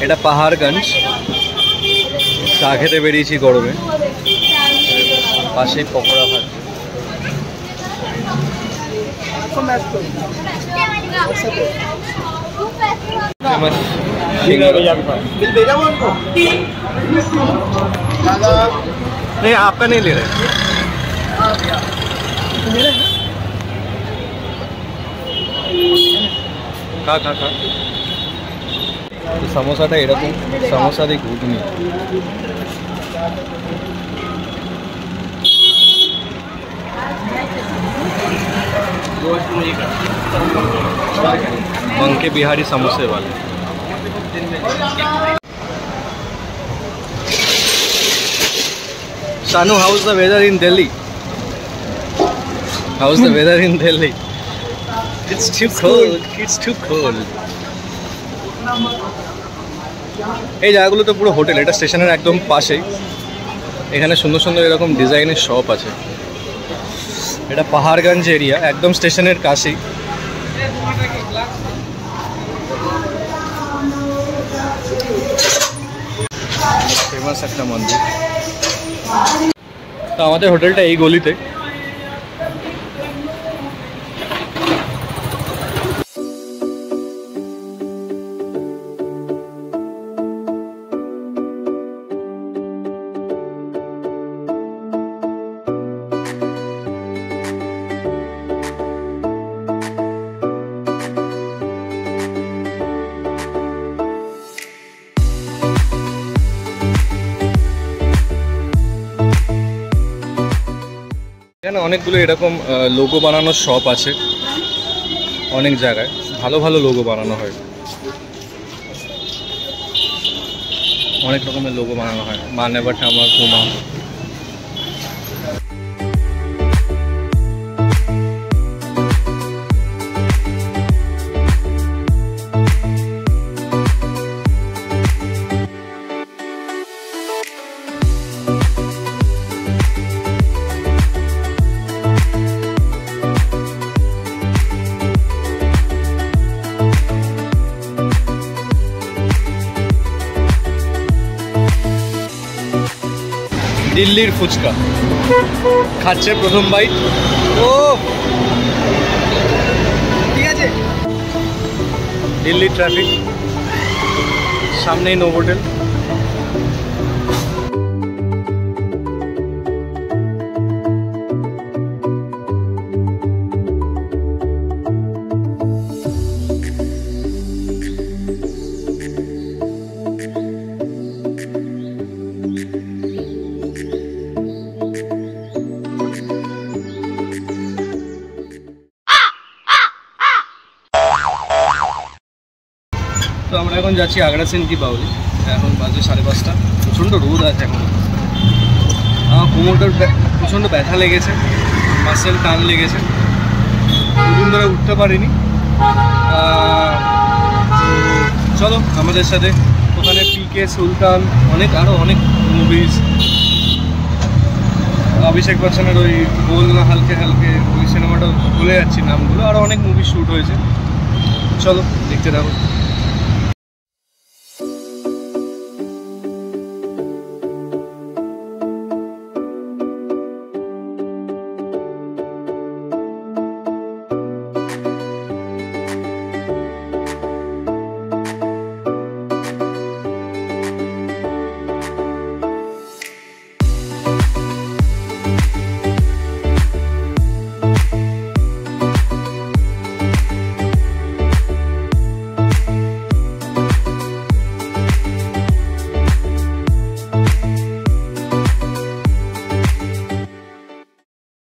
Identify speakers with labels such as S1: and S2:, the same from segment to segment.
S1: এটা পাহাড়গঞ্জ। চা খেতে বেরিয়েছি গরমে, পাশেই পকোড়া ভাজছে। नहीं आपका नहीं ले रहे। खा खा खा। समोसाটা এরকম, समोसा দিয়ে ঘুগনি। मंके बिहारी समोसे वाले। Shanu, how's the weather in Delhi? How's the weather in Delhi? It's too cold. It's too cold. এই জায়গাগুলো তো পুরো হোটেল, এটা স্টেশনের একদম পাশেই। এখানে সুন্দর সুন্দর এরকম ডিজাইনের শপ আছে। এটা পাহাড়গঞ্জ এরিয়া, একদম স্টেশনের কাছেই। ফেমাস একটা মন্দির। তো আমাদের হোটেলটা এই গলিতে। এখানে অনেকগুলো এরকম লোগো বানানোর শপ আছে। অনেক জায়গায় ভালো ভালো লোগো বানানো হয়, অনেক রকমের লোগো বানানো হয়। মা নেভার ঠামা, পুমা। দিল্লির ফুচকা খাচ্ছে প্রথম বাইট। ও ঠিক আছে। দিল্লি ট্রাফিক, সামনেই নোভোটেল। তো আমরা এখন যাচ্ছি আগ্রাসেন কি বাউলি। এখন বাজে 5:30। প্রচণ্ড রোদ আছে এখন। আমার কোমরটার প্রচণ্ড ব্যথা লেগেছে, মাসেল টান লেগেছে, দুদিন ধরে উঠতে পারিনি। চলো আমাদের সাথে। ওখানে পিকে, সুলতান, আরও অনেক মুভিজ, অভিষেক বচ্চনের ওই বল না হালকে হালকে, ওই সিনেমাটা ভুলে যাচ্ছি নামগুলো, আরও অনেক মুভি শ্যুট হয়েছে। চলো দেখতে থাকো।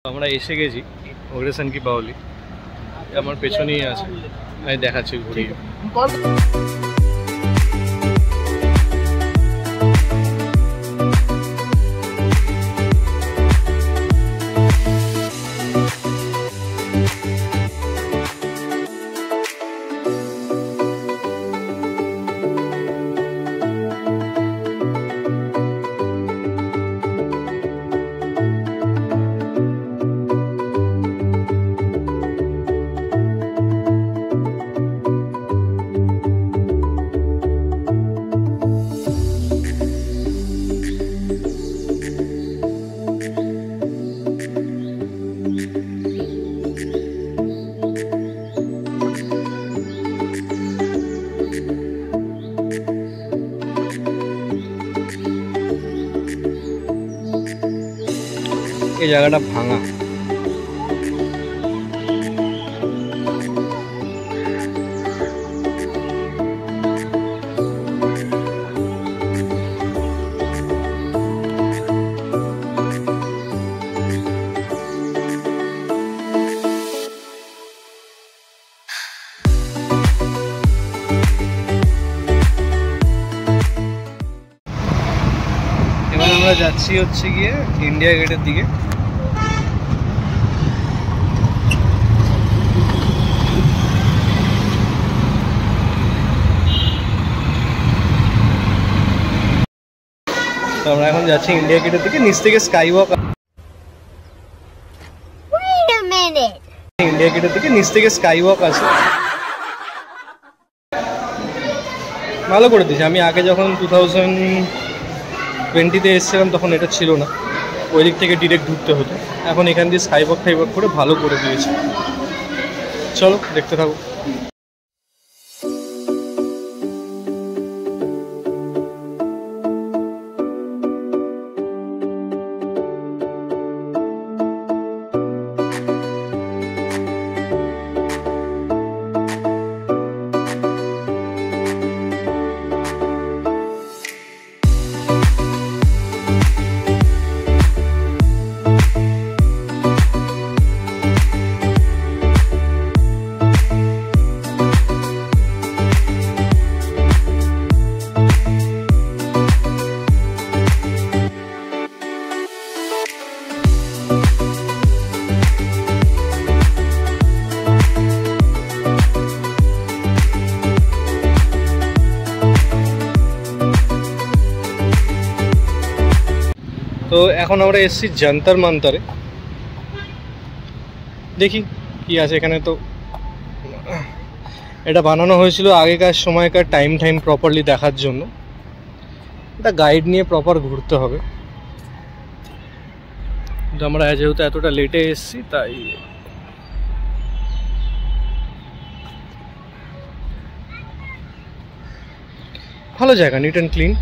S1: আমরা এসে গেছি আগ্রাসেন কি বাউলি। আমার পেছনেই আছে, আমি দেখাচ্ছি ঘুরিয়ে। এই জায়গাটা ভাঙা। এবার আমরা যাচ্ছি হচ্ছে গিয়ে ইন্ডিয়া গেটের দিকে। তো আমরা এখন যাচ্ছি ইন্ডিয়া গেটের দিকে, নিচ থেকে স্কাই ওয়াক। ইন্ডিয়া গেটের দিকে নিচ থেকে স্কাই ওয়াক আছে, ভালো করে দিয়েছে। আমি আগে যখন 2020-তে এসেছিলাম তখন এটা ছিল না, ওই দিক থেকে ডিরেক্ট ঢুকতে হতো। এখন এখান দিয়ে স্কাই ওয়াক করে ভালো করে দিয়েছে। চলো দেখতে থাকো। তো এখন আমরা এসেছি যন্তর মন্তরে, দেখি কি আছে এখানে। তো এটা বানানো হয়েছিল আগেকার সময়কার টাইম প্রপারলি দেখার জন্য। এটা গাইড নিয়ে প্রপার ঘুরতে হবে। কিন্তু আমরা যেহেতু এতটা লেটে এসেছি তাই ভালো জায়গা, নিট অ্যান্ড ক্লিন।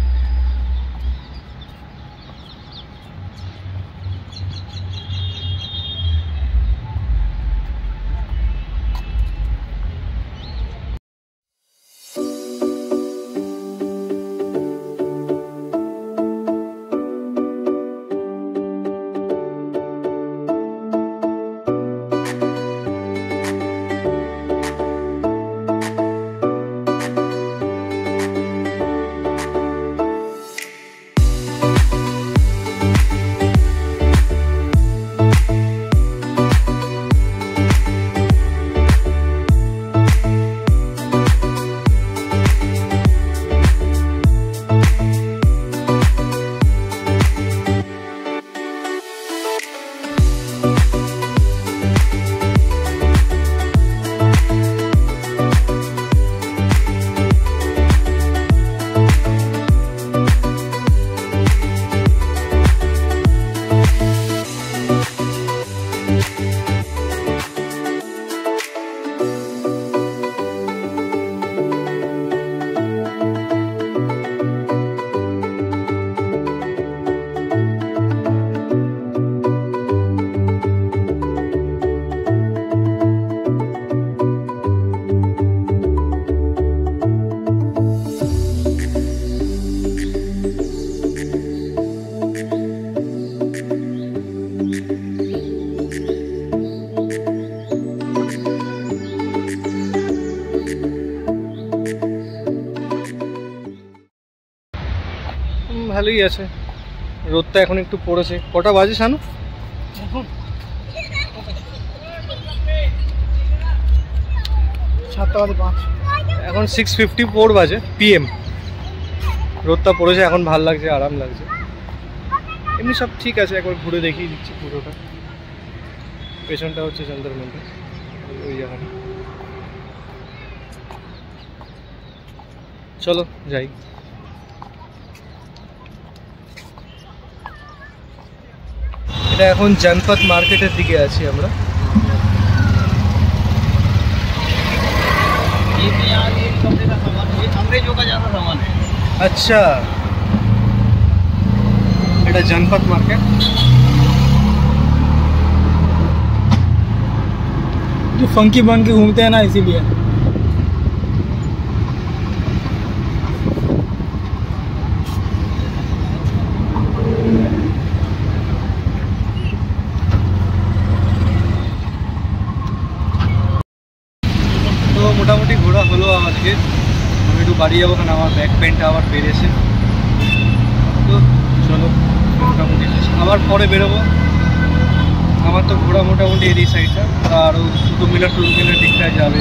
S1: ভালোই আছে, রোদটা এখন একটু পড়েছে। কটা বাজে শানু? এখন 7:05, এখন 6:54 বাজে PM। রোদটা পড়েছে, এখন ভাল লাগছে, আরাম লাগছে। এমনি সব ঠিক আছে। একবার ঘুরে দেখিয়ে দিচ্ছি পুরোটা। পেছনটা হচ্ছে যন্তর মন্তর, ওই জায়গাটা। চলো যাই। এটা এখন জনপথ মার্কেটের দিকে আছি আমরা। আচ্ছা, এটা জনপথ মার্কেট।
S2: जो फंकी बंकी घूमते हैं ना, इसीलिए।
S1: তো মোটামুটি ঘোরা হলো আজকে। আমি একটু বাড়ি যাবো, কারণ আমার ব্যাক পেনটা আবার বেড়েছে। তো চলো মোটামুটি আবার পরে বেরোবো। আমার তো ঘোরা মোটামুটি এই সাইডটা, আরও কুতুব মিনার দিকটায় যাবে।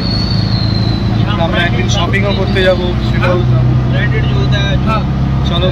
S1: আমরা একদিন শপিংও করতে যাবো, সেটাও চলো।